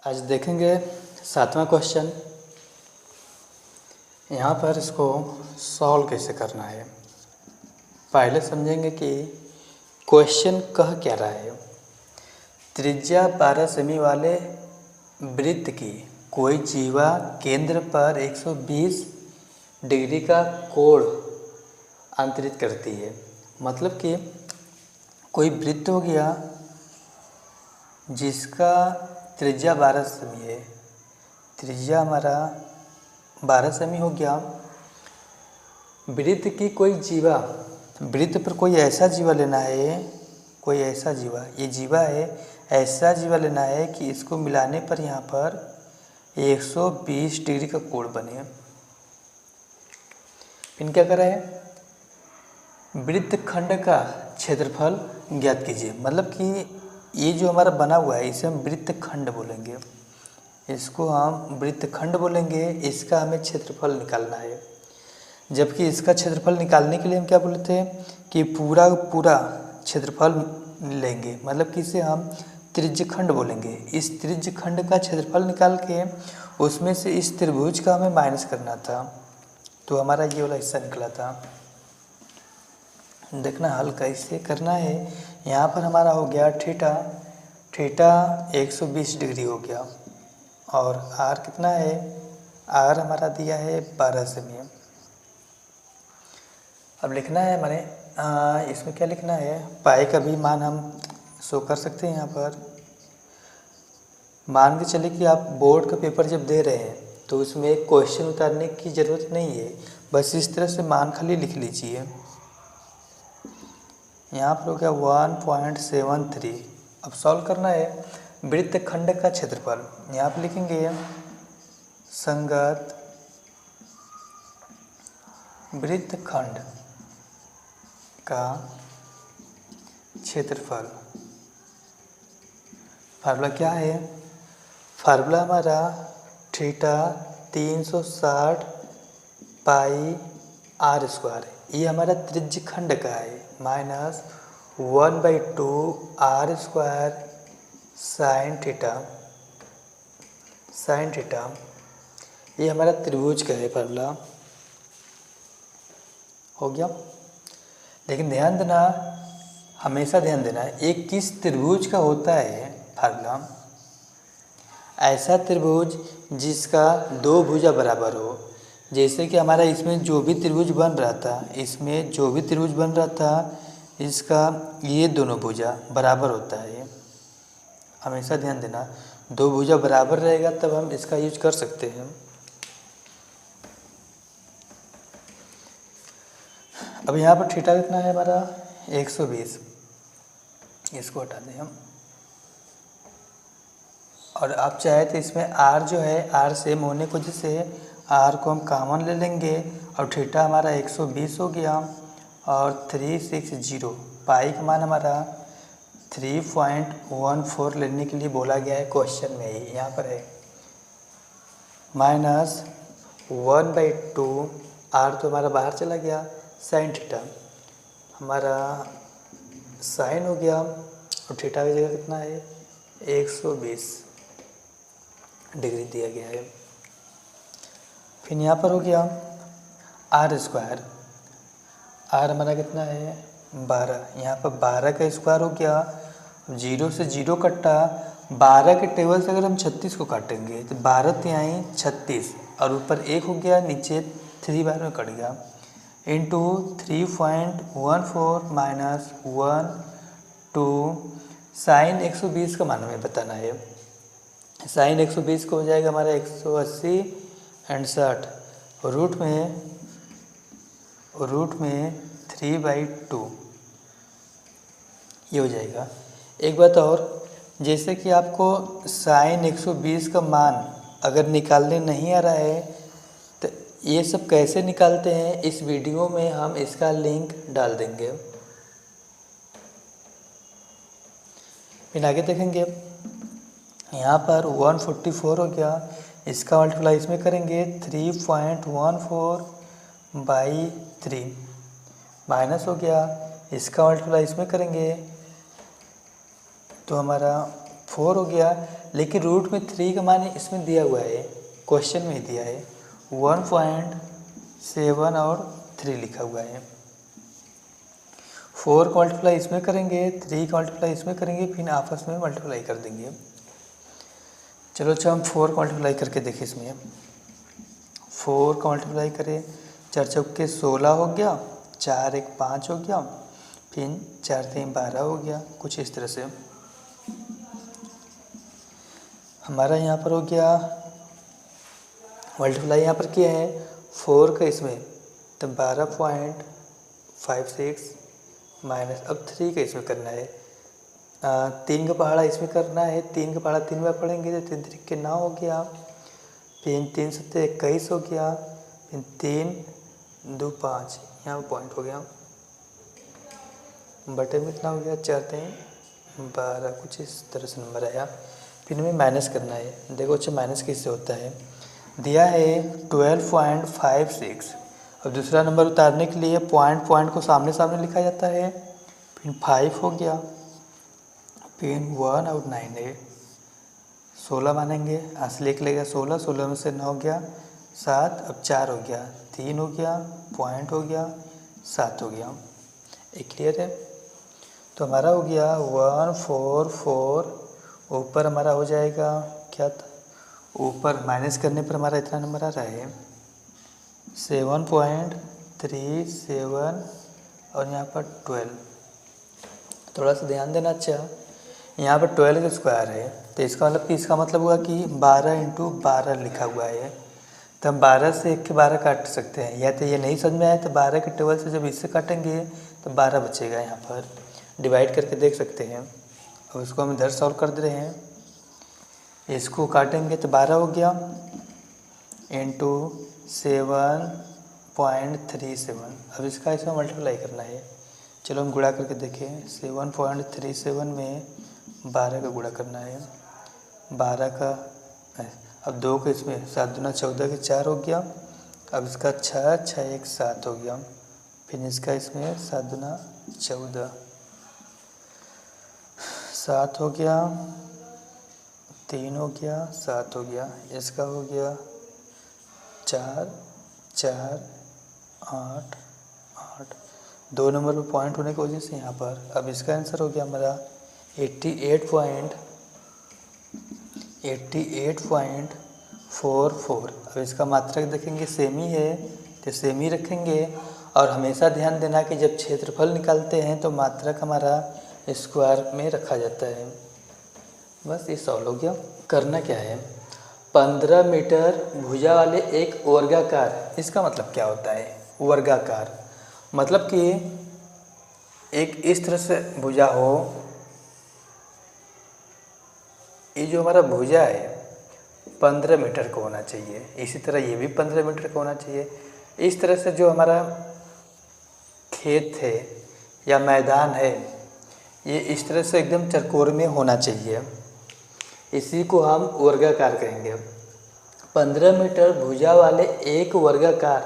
आज देखेंगे 7वां क्वेश्चन। यहाँ पर इसको सॉल्व कैसे करना है। पहले समझेंगे कि क्वेश्चन कह क्या रहा है। त्रिज्या 12 सेमी वाले वृत्त की कोई जीवा केंद्र पर 120 डिग्री का कोण अंतरित करती है। मतलब कि कोई वृत्त हो गया जिसका त्रिज्या 12 सेमी है। त्रिज्या हमारा 12 सेमी हो गया। वृत्त की कोई जीवा, वृत्त पर कोई ऐसा जीवा लेना है, कोई ऐसा जीवा, ये जीवा है, ऐसा जीवा लेना है कि इसको मिलाने पर यहाँ पर 120 डिग्री का कोण बने। फिर क्या करा है, वृत्त खंड का क्षेत्रफल ज्ञात कीजिए। मतलब कि ये जो हमारा बना हुआ है इसे हम वृत्त खंड बोलेंगे, इसको हम वृत्त खंड बोलेंगे। इसका हमें क्षेत्रफल निकालना है। जबकि इसका क्षेत्रफल निकालने के लिए हम क्या बोले थे कि पूरा क्षेत्रफल लेंगे। मतलब कि इसे हम त्रिज्य खंड बोलेंगे। इस त्रिज्य खंड का क्षेत्रफल निकाल के उसमें से इस त्रिभुज का हमें माइनस करना था, तो हमारा ये वाला हिस्सा निकला था। देखना हल कैसे करना है। यहाँ पर हमारा हो गया थीटा 120 डिग्री हो गया और आर कितना है, आर हमारा दिया है 12 सेमी। अब लिखना है मैंने इसमें क्या लिखना है, पाई का भी मान हम शो कर सकते हैं। यहाँ पर मान के चले कि आप बोर्ड का पेपर जब दे रहे हैं तो उसमें क्वेश्चन उतारने की ज़रूरत नहीं है, बस इस तरह से मान खाली लिख लीजिए। यहाँ पर हो गया 1.73। अब सॉल्व करना है वृत्त खंड का क्षेत्रफल। यहाँ पर लिखेंगे संगत वृत्त खंड का क्षेत्रफल। फार्मूला क्या है, फार्मूला हमारा थीटा 360 पाई आर स्क्वायर, ये हमारा त्रिज्य खंड का है, minus 1/2 r square sine theta, ये हमारा त्रिभुज का है फार्मूला। हो गया। लेकिन ध्यान देना, हमेशा ध्यान देना, एक किस त्रिभुज का होता है फार्मूला, ऐसा त्रिभुज जिसका दो भुजा बराबर हो। जैसे कि हमारा इसमें जो भी त्रिभुज बन रहा था, इसका ये दोनों भुजा बराबर होता है। हमेशा ध्यान देना, दो भुजा बराबर रहेगा तब हम इसका यूज कर सकते हैं। अब यहाँ पर थीटा कितना है हमारा 120, इसको हटा दें हम। और आप चाहे तो इसमें आर जो है, आर सेम होने की वजह से आर को हम कॉमन ले लेंगे और थीटा हमारा 120 हो गया। और 360 पाई का मान हमारा 3.14 लेने के लिए बोला गया है क्वेश्चन में ही, यहाँ पर है माइनस 1/2 आर तो हमारा बाहर चला गया, साइन थीटा हमारा साइन हो गया और थीटा की जगह कितना है 120 डिग्री दिया गया है। फिर यहाँ पर हो गया आर स्क्वायर, आर हमारा कितना है 12, यहाँ पर 12 का स्क्वायर हो गया। 0 से 0 कट्टा, 12 के टेबल से अगर हम 36 को काटेंगे तो 12 तिहाई 36 और ऊपर 1 हो गया, नीचे 3 बार में कट गया, इंटू 3.14 माइनस 1/2 साइन 120 का मान हमें बताना है। साइन 120 को हो जाएगा हमारा 180 एंड 60, रूट में 3/2 ये हो जाएगा। एक बात और, जैसे कि आपको साइन 120 का मान अगर निकालने नहीं आ रहा है तो ये सब कैसे निकालते हैं, इस वीडियो में हम इसका लिंक डाल देंगे। फिर आगे देखेंगे, यहाँ पर 144 हो गया, इसका मल्टीप्लाई इसमें करेंगे 3.14/3 माइनस हो गया, इसका मल्टीप्लाई इसमें करेंगे तो हमारा 4 हो गया, लेकिन रूट में 3 का मान इसमें दिया हुआ है, क्वेश्चन में दिया है 1.7 और 3 लिखा हुआ है। 4 का मल्टीप्लाई इसमें करेंगे, 3 का मल्टीप्लाई इसमें करेंगे, फिर आपस में मल्टीप्लाई कर देंगे। चलो अच्छा हम 4 का मल्टीप्लाई करके देखें। इसमें 4 का मल्टीप्लाई करें, 4 चौके 16 हो गया, 4 एक 5 हो गया, फिर 4 3 12 हो गया। कुछ इस तरह से हमारा यहाँ पर हो गया मल्टीप्लाई। यहाँ पर किया है 4 का इसमें, तो 12.56 माइनस, अब 3 का इसमें करना है, 3 का पहाड़ा इसमें करना है, 3 का पहाड़ा 3 बार पढ़ेंगे तो 3 3 के 9 हो गया, फिर 3 7 21 हो गया, फिर 3 2 5, यहाँ पर पॉइंट हो गया, बटे में इतना हो गया, 4 3 12, कुछ इस तरह से नंबर आया। फिर हमें माइनस करना है। देखो अच्छा माइनस कैसे होता है, दिया है 12.56। अब दूसरा नंबर उतारने के लिए पॉइंट को सामने सामने लिखा जाता है, फिर 5 हो गया, फिर 1 और 9 है, 16 मानेंगे, आंसर लिख लेगा 16, 16 में से 9 गया 7, अब 4 हो गया, 3 हो गया, पॉइंट हो गया, 7 हो गया। एक क्लियर है? तो हमारा हो गया 144, ऊपर हमारा हो जाएगा क्या था, ऊपर माइनस करने पर हमारा इतना नंबर आ रहा है 7.37 और यहाँ पर 12। थोड़ा सा ध्यान देना। अच्छा यहाँ पर 12 का स्क्वायर है, तो इसका मतलब कि इसका मतलब हुआ कि 12 × 12 लिखा हुआ है, तो हम 12 से 1 के 12 काट सकते हैं। या तो ये नहीं समझ में आया तो 12 के 12 से जब इससे काटेंगे तो 12 बचेगा, यहाँ पर डिवाइड करके देख सकते हैं। अब इसको हम इधर सॉल्व कर दे रहे हैं, इसको काटेंगे तो 12 हो गया इंटू 7.37। अब इसका इसमें मल्टीप्लाई करना है। चलो हम गुणा करके देखें, 7.37 में 12 का गुणा करना है, 12 का, अब 2 का इसमें 7 दूना 14 के 4 हो गया, अब इसका 6 6 1 7 हो गया, फिर इसका इसमें 7 दूना 14, 7 हो गया, 3 हो गया, 7 हो गया, इसका हो गया 4 4 8 8, 2 नंबर पर पॉइंट होने की वजह से यहाँ पर, अब इसका आंसर हो गया हमारा 88.44। अब इसका मात्रक देखेंगे सेम ही है तो सेम ही रखेंगे, और हमेशा ध्यान देना कि जब क्षेत्रफल निकालते हैं तो मात्रक हमारा स्क्वायर में रखा जाता है। बस ये सॉल्व हो गया। करना क्या है, 15 मीटर भुजा वाले एक वर्गाकार, इसका मतलब क्या होता है वर्गाकार, मतलब कि एक इस तरह से भुजा हो, ये जो हमारा भुजा है 15 मीटर का होना चाहिए, इसी तरह ये भी 15 मीटर का होना चाहिए। इस तरह से जो हमारा खेत है या मैदान है, ये इस तरह से एकदम चरकोर में होना चाहिए, इसी को हम वर्गाकार कहेंगे। 15 मीटर भुजा वाले एक वर्गाकार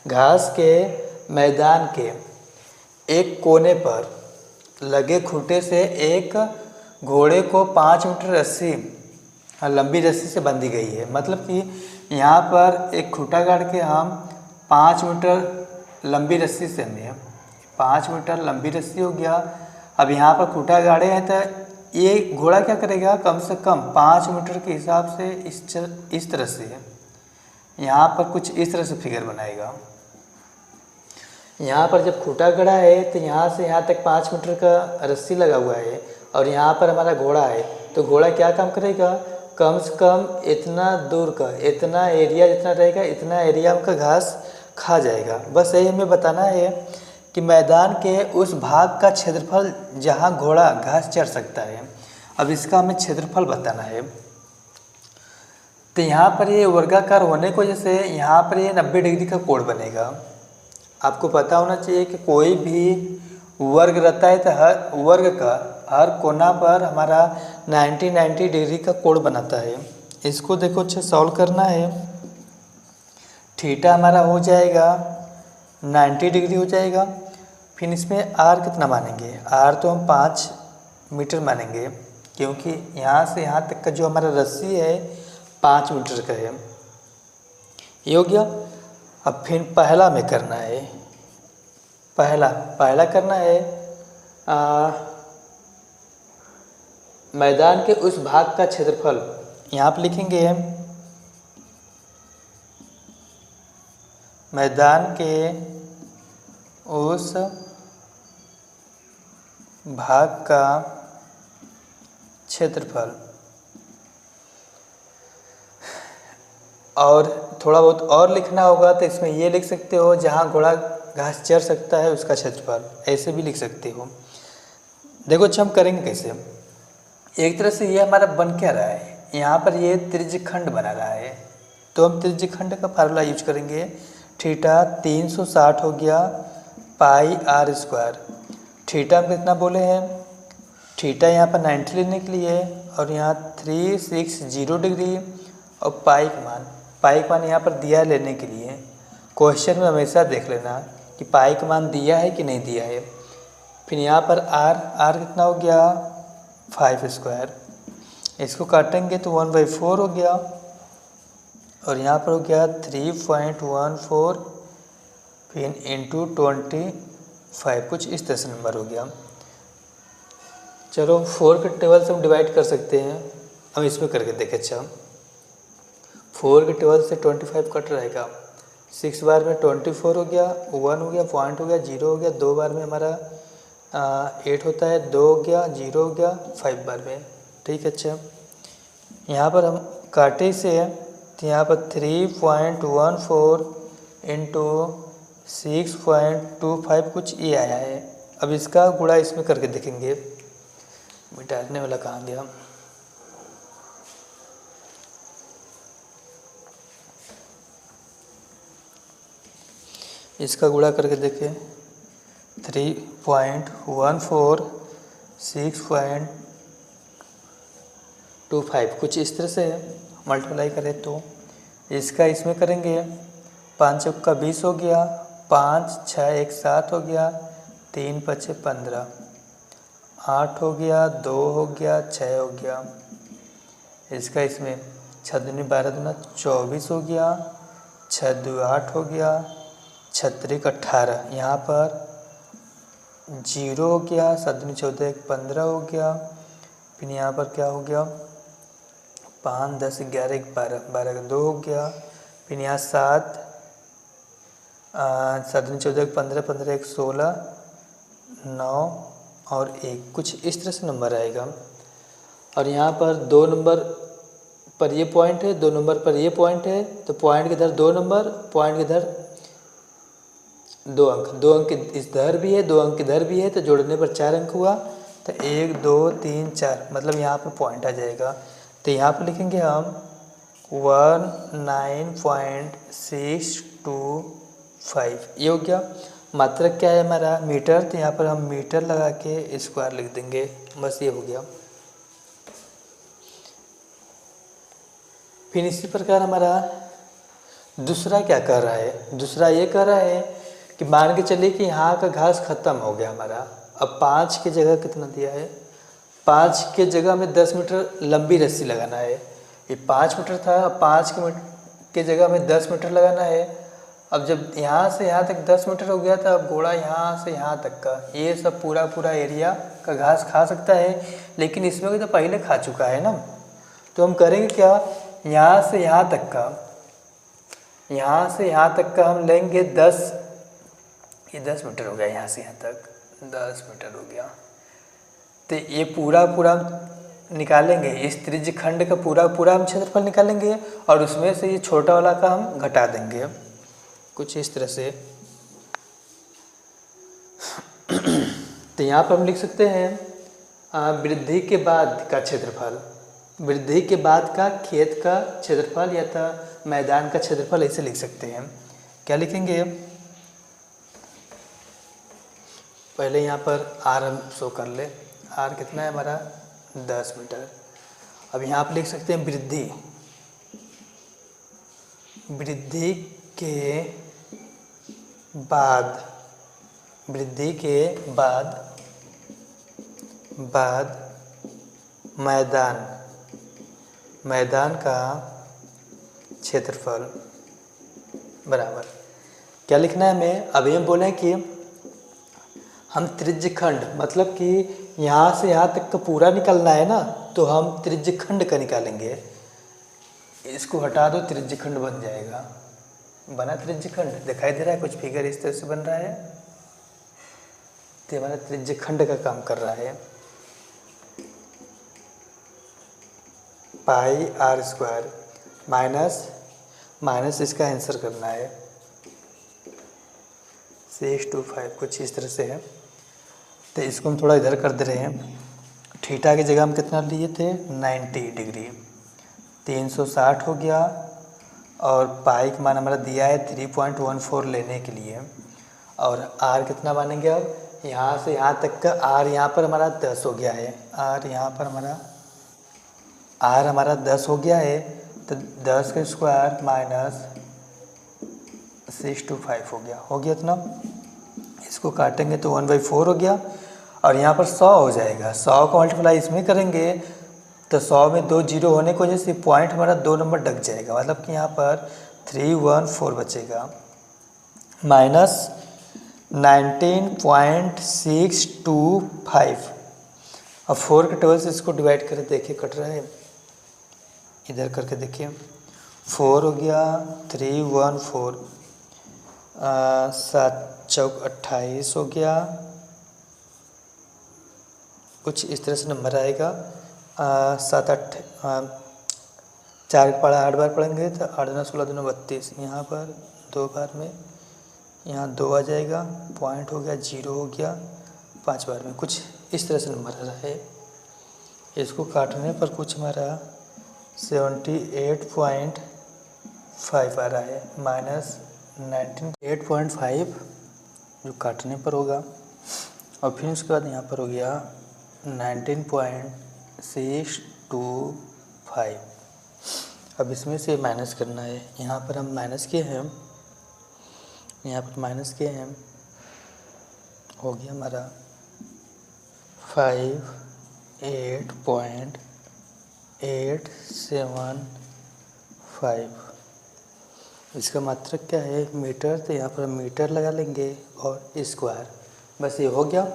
घास के मैदान के एक कोने पर लगे खूंटे से एक घोड़े को 5 मीटर रस्सी, लंबी रस्सी से बंधी गई है। मतलब कि यहाँ पर एक खूंटा गाड़ के हम 5 मीटर लंबी रस्सी से, हमें 5 मीटर लंबी रस्सी हो गया। अब यहाँ पर खूंटा गाड़े हैं तो ये घोड़ा क्या करेगा, कम से कम 5 मीटर के हिसाब से इस तरह से यहाँ पर कुछ इस तरह से फिगर बनाएगा। यहाँ पर जब खूंटा गड़ा है तो यहाँ से यहाँ तक 5 मीटर का रस्सी लगा हुआ है, और यहाँ पर हमारा घोड़ा है, तो घोड़ा क्या काम करेगा, कम से कम इतना दूर का, इतना एरिया जितना रहेगा इतना एरिया का घास खा जाएगा। बस यही हमें बताना है कि मैदान के उस भाग का क्षेत्रफल जहाँ घोड़ा घास चर सकता है। अब इसका हमें क्षेत्रफल बताना है, तो यहाँ पर ये वर्गाकार होने की वजह से यहाँ पर ये 90 डिग्री का कोण बनेगा। आपको पता होना चाहिए कि कोई भी वर्ग रहता है तो हर वर्ग का हर कोना पर हमारा 90 डिग्री का कोण बनाता है। इसको देखो अच्छा सॉल्व करना है, थीटा हमारा हो जाएगा 90 डिग्री हो जाएगा। फिर इसमें आर कितना मानेंगे, आर तो हम 5 मीटर मानेंगे, क्योंकि यहाँ से यहाँ तक का जो हमारा रस्सी है 5 मीटर का है। ये हो गया। अब फिर पहला में करना है, पहला करना है मैदान के उस भाग का क्षेत्रफल। यहाँ पर लिखेंगे मैदान के उस भाग का क्षेत्रफल। और थोड़ा बहुत और लिखना होगा तो इसमें ये लिख सकते हो जहाँ घोड़ा घास चर सकता है उसका क्षेत्रफल, ऐसे भी लिख सकते हो। देखो अच्छा हम करेंगे कैसे। एक तरह से ये हमारा बन क्या रहा है, यहाँ पर ये त्रिज्यखंड बना रहा है, तो हम त्रिज्यखंड का फार्मूला यूज करेंगे। थीटा 360 हो गया पाई r स्क्वायर। थीटा हम कितना बोले हैं, थीटा यहाँ पर 90 लेने के लिए और यहाँ 360 डिग्री, और पाई का मान यहाँ पर दिया है लेने के लिए। क्वेश्चन में हमेशा देख लेना कि पाई का मान दिया है कि नहीं दिया है। फिर यहाँ पर r कितना हो गया 5 स्क्वायर। इसको काटेंगे तो 1/4 हो गया, और यहाँ पर हो गया 3.14 फिर इंटू 25, कुछ इस तरह से नंबर हो गया। चलो 4 के टेबल से हम डिवाइड कर सकते हैं, हम इसमें करके देखें। अच्छा 4 के टेबल से 25 कट रहेगा, 6 बार में 24 हो गया, 1 हो गया, पॉइंट हो गया, 0 हो गया, 2 बार में हमारा 8 होता है, 2 हो गया, 0 हो गया, 5 बार में। ठीक है। अच्छा यहाँ पर हम काटे से तो यहाँ पर 3.14 इंटू 6.25 कुछ ये आया है। अब इसका गुणा इसमें करके देखेंगे। मिटाने वाला कहाँ गया, इसका गुणा करके देखें। 3.14 6.25 कुछ इस तरह से मल्टीप्लाई करें तो इसका इसमें करेंगे। 5 चौका 20 हो गया, 5 6 1 7 हो गया, 3 5 15, 8 हो गया, 2 हो गया, 6 हो गया। इसका इसमें 6 दूनी 12 दूना 24 हो गया, 6 2 8 हो गया, 6 3 18, यहाँ पर 0 हो गया, 7 दूनी 14 1 15 हो गया। फिर यहाँ पर क्या हो गया 5 10 11 1 12, 12 का 2 हो गया। फिर यहाँ 7 दूनी 14 15 15 1 16 9 और 1 कुछ इस तरह से नंबर आएगा। और यहाँ पर 2 नंबर पर ये पॉइंट है, 2 नंबर पर ये पॉइंट है, तो पॉइंट के इधर 2 नंबर, पॉइंट के इधर 2 अंक, 2 अंक इधर भी है, 2 अंक इधर भी है, तो जोड़ने पर 4 अंक हुआ। तो 1 2 3 4 मतलब यहाँ पर पॉइंट आ जाएगा। तो यहाँ पर लिखेंगे हम 19.625। ये हो गया। मात्रक क्या है हमारा मीटर, तो यहाँ पर हम मीटर लगा के स्क्वायर लिख देंगे, बस ये हो गया। फिर इसी प्रकार हमारा दूसरा क्या कर रहा है, दूसरा ये कर रहा है कि मान के चलिए कि यहाँ का घास खत्म हो गया हमारा। अब 5 की जगह कितना दिया है, 5 के जगह में 10 मीटर लंबी रस्सी लगाना है। ये 5 मीटर था, 5 के जगह में 10 मीटर लगाना है। अब जब यहाँ से यहाँ तक 10 मीटर हो गया था, अब घोड़ा यहाँ से यहाँ तक का ये सब पूरा एरिया का घास खा सकता है, लेकिन इसमें तो पहले खा चुका है ना। तो हम करेंगे क्या, यहाँ से यहाँ तक का हम लेंगे 10, ये 10 मीटर हो गया, यहाँ से यहाँ तक 10 मीटर हो गया। तो ये पूरा निकालेंगे, इस त्रिज्यखंड का पूरा हम क्षेत्रफल निकालेंगे, और उसमें से ये छोटा वाला का हम घटा देंगे, कुछ इस तरह से। तो यहाँ पर हम लिख सकते हैं वृद्धि के बाद का क्षेत्रफल, वृद्धि के बाद का खेत का क्षेत्रफल या तो मैदान का क्षेत्रफल, ऐसे लिख सकते हैं। क्या लिखेंगे, पहले यहाँ पर आर हम शो कर ले, आर कितना है हमारा 10 मीटर। अब यहाँ पर लिख सकते हैं वृद्धि के बाद मैदान का क्षेत्रफल बराबर क्या लिखना है हमें। अभी हम बोले कि हम त्रिज्यखंड मतलब कि यहाँ से यहाँ तक का पूरा निकलना है ना, तो हम त्रिज्यखंड का निकालेंगे। इसको हटा दो, त्रिज्यखंड बन जाएगा। बना त्रिज्यखंड, दिखाई दे रहा है कुछ फिगर इस तरह से बन रहा है, तो हमारा त्रिज्यखंड का काम कर रहा है। पाई आर स्क्वायर माइनस इसका आंसर करना है 625, कुछ इस तरह से है। तो इसको हम थोड़ा इधर कर दे रहे हैं। थीटा की जगह हम कितना लिए थे 90 डिग्री, 360 हो गया। और पाई का मान हमारा दिया है 3.14 लेने के लिए। और आर कितना मानेंगे, अब यहाँ से यहाँ तक का आर यहाँ पर हमारा 10 हो गया है। आर यहाँ पर हमारा 10 हो गया है, तो 10 का स्क्वायर माइनस 625 हो गया इतना। इसको काटेंगे तो 1/4 हो गया। और यहाँ पर 100 हो जाएगा। 100 का मल्टीप्लाई इसमें करेंगे तो 100 में 2 जीरो होने की वजह से पॉइंट हमारा 2 नंबर डक जाएगा, मतलब कि यहाँ पर 314 बचेगा। माइनस 19.625। अब 4 के टेबल से इसको डिवाइड करके देखिए कट रहा है, इधर करके देखिए। 4 हो गया 314, 7 चौक 28 हो गया। कुछ इस तरह से नंबर आएगा। 7 8 4 पढ़ा 8 बार पढ़ेंगे तो 8 दूना 16 दूना 32। यहाँ पर 2 बार में यहाँ 2 आ जाएगा, पॉइंट हो गया 0 हो गया 5 बार में। कुछ इस तरह से नंबर आ रहा है। इसको काटने पर कुछ हमारा 78.5 आ रहा है, माइनस 98.5 जो काटने पर होगा। और फिर उसके बाद यहाँ पर हो गया 19.625। अब इसमें से माइनस करना है। यहाँ पर हम माइनस किए हैं, हो गया हमारा 58.875। इसका मात्रक क्या है मीटर, तो यहाँ पर मीटर लगा लेंगे और स्क्वायर, बस ये हो गया।